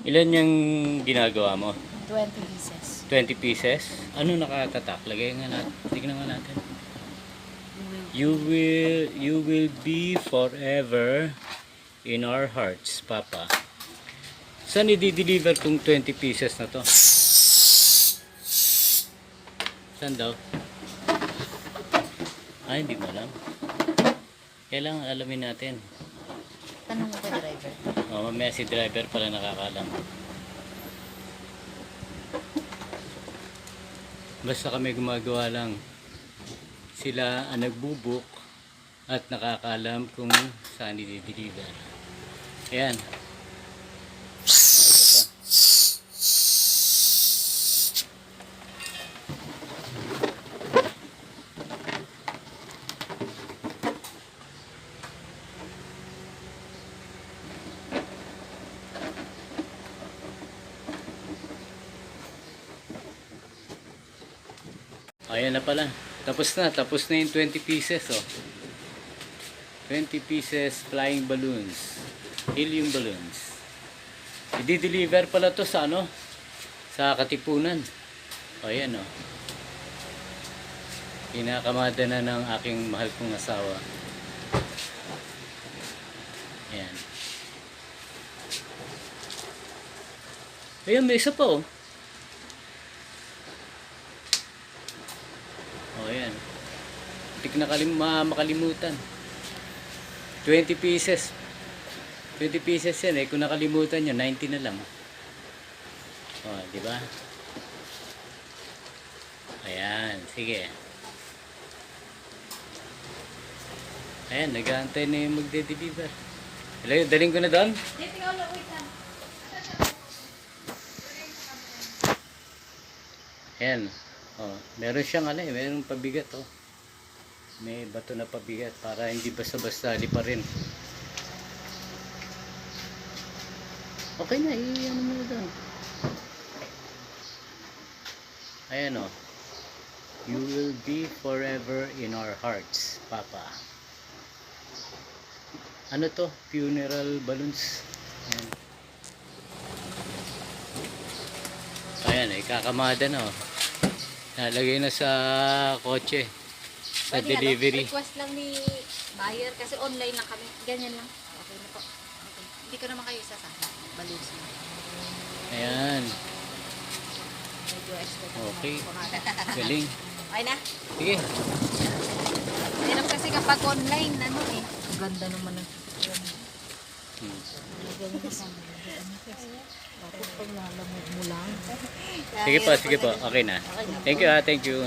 Ilan yung ginagawa mo? 20 pieces. 20 pieces? Ano nakatatak? Lagay nga natin. Tignan nga natin. You will be forever in our hearts, Papa. Saan i-deliver tong 20 pieces na to? Saan daw? Ay, hindi mo alam. Kailangan alamin natin. Tanong mo kay driver. Mamaya si driver pala nakakalam. Basta kami gumagawa lang. Sila ang nagbubuk at nakakalam kung saan i-deliver. Ayan. Ito pa. Ayan na pala. Tapos na yung 20 pieces, oh. 20 pieces flying balloons. Helium balloons. I-deliver pala to sa ano? Sa Katipunan. Ayan, oh. Pinakamada na ng aking mahal kong asawa. Ayan. Ayan, may isa pa, oh. Ayan. Hindi ko makalimutan. 20 pieces. 20 pieces yan eh. Kung nakalimutan nyo, 90 na lang. O, di ba? Ayan, sige. Ayan, nag-aantay na yung magde-deliver. Daling ko na doon? Ayan. Oh, meron siyang meron pabigat, oh. May bato na pabigat para hindi basta-basta lipa rin. Okay na, ano mo doon. Ayan, oh. You will be forever in our hearts, Papa. Ano to? Funeral balloons. Ayan, kakamada na, oh. Nalagay na sa kotse. Sa Pwede delivery. Request lang ni buyer kasi online lang kami. Ganyan lang. Okay na po. Okay. Hindi ko naman kayo isasama. Balloons na. Ayan. Medyo expect Okay. Galing. Okay na? Sige. Hirap kasi kapag online, ganda naman ng Sige po. Okay na. Thank you.